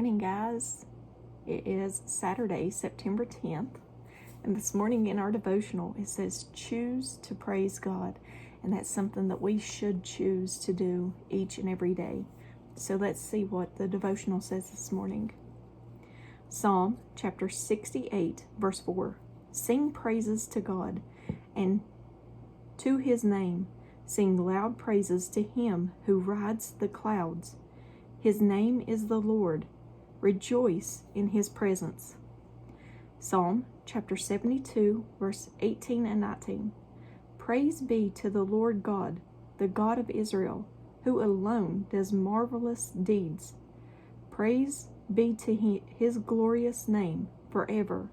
morning, guys. It is Saturday, September 10th, and this morning in our devotional it says choose to praise God, and that's something that we should choose to do each and every day. So let's see what the devotional says this morning. Psalm chapter 68 verse 4. Sing praises to God and to his name. Sing loud praises to him who rides the clouds. His name is the Lord. Rejoice in his presence. Psalm chapter 72 verse 18 and 19. Praise be to the Lord God, the God of Israel, who alone does marvelous deeds. Praise be to his glorious name forever.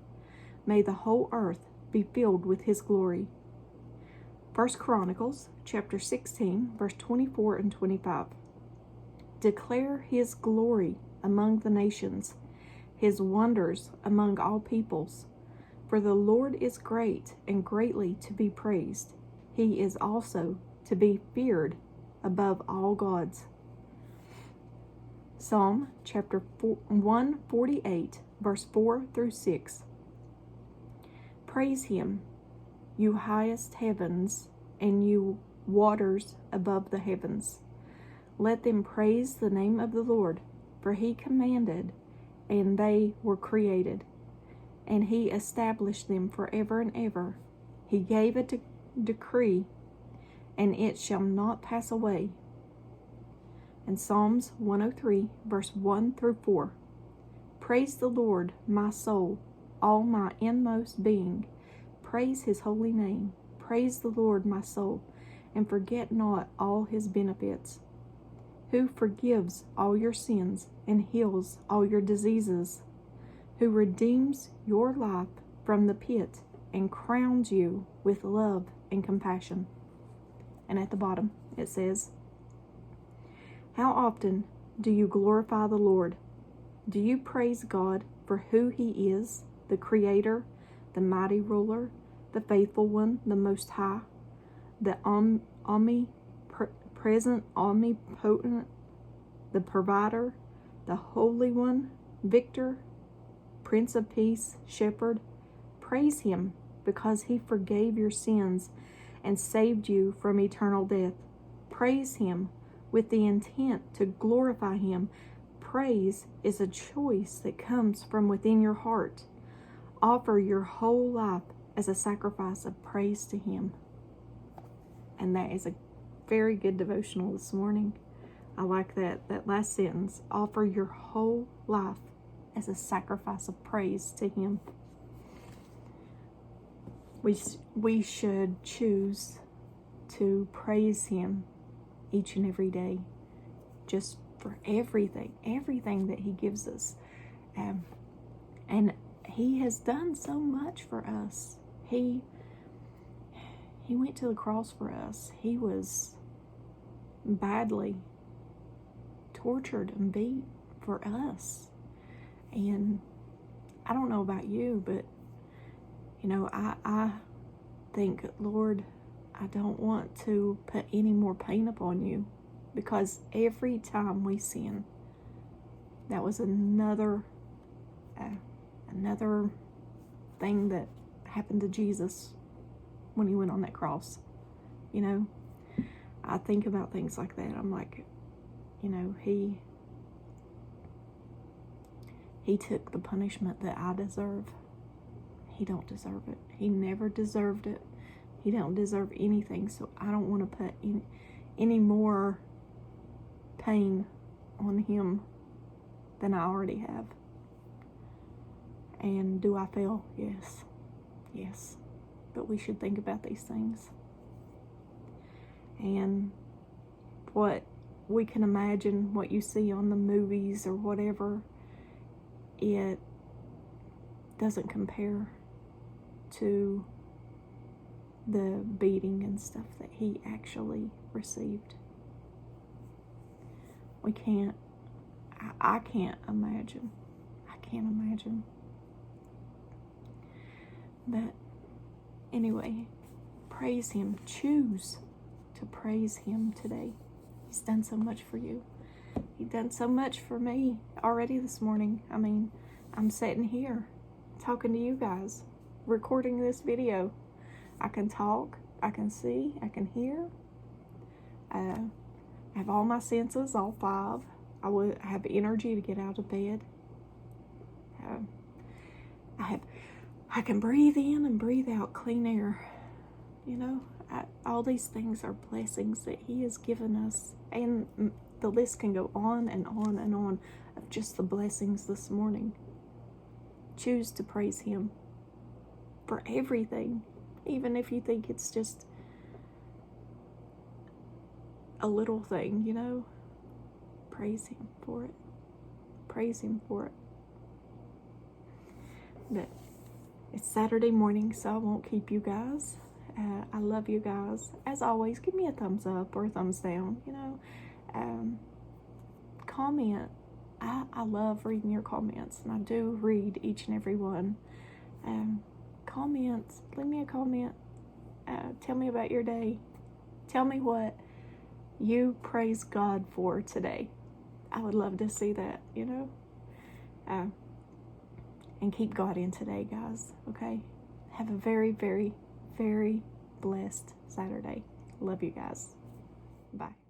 May the whole earth be filled with his glory. 1 Chronicles chapter 16 verse 24 and 25. Declare his glory among the nations, his wonders among all peoples. For the Lord is great and greatly to be praised. He is also to be feared above all gods. Psalm chapter 148 verse 4 through 6. Praise him, you highest heavens, and you waters above the heavens. Let them praise the name of the Lord, for he commanded, and they were created, and he established them forever and ever. He gave a decree, and it shall not pass away. And Psalms 103, verse 1 through 4. Praise the Lord, my soul, all my inmost being. Praise his holy name. Praise the Lord, my soul, and forget not all his benefits, who forgives all your sins and heals all your diseases, who redeems your life from the pit and crowns you with love and compassion. And at the bottom it says, how often do you glorify the Lord? Do you praise God for who he is, the Creator, the mighty ruler, the faithful one, the Most High, the omnipresent, omnipotent, the provider, the Holy One, Victor, Prince of Peace, Shepherd? Praise him because he forgave your sins and saved you from eternal death. Praise him with the intent to glorify him. Praise is a choice that comes from within your heart. Offer your whole life as a sacrifice of praise to him. And that is a very good devotional this morning. I like that last sentence. Offer your whole life as a sacrifice of praise to him. We should choose to praise him each and every day, just for everything that he gives us. And he has done so much for us. He went to the cross for us. He was badly tortured and beat for us. And I don't know about you, but I think, Lord, I don't want to put any more pain upon you, because every time we sin, that was another thing that happened to Jesus when he went on that cross. I think about things like that. I'm like, he took the punishment that I deserve. He don't deserve it. He never deserved it. He don't deserve anything. So I don't want to put any more pain on him than I already have. And do I fail? Yes. But we should think about these things. And what we can imagine, what you see on the movies or whatever, it doesn't compare to the beating and stuff that he actually received. We can't, I can't imagine. I can't imagine. But anyway, praise him. Choose to praise him today. He's done so much for you. He's done so much for me already this morning. I mean, I'm sitting here talking to you guys, recording this video. I can talk, I can see, I can hear. I have all my senses, all five. I have energy to get out of bed. I can breathe in and breathe out clean air. You know, all these things are blessings that He has given us. And the list can go on and on and on of just the blessings this morning. Choose to praise Him for everything, even if you think it's just a little thing, you know. Praise Him for it. Praise Him for it. But it's Saturday morning, so I won't keep you guys. I love you guys. As always, give me a thumbs up or a thumbs down, you know. Comment. I love reading your comments, and I do read each and every one. Comments. Leave me a comment. Tell me about your day. Tell me what you praise God for today. I would love to see that, you know. And keep God in today, guys, okay? Have a very, very, very blessed Saturday. Love you guys. Bye.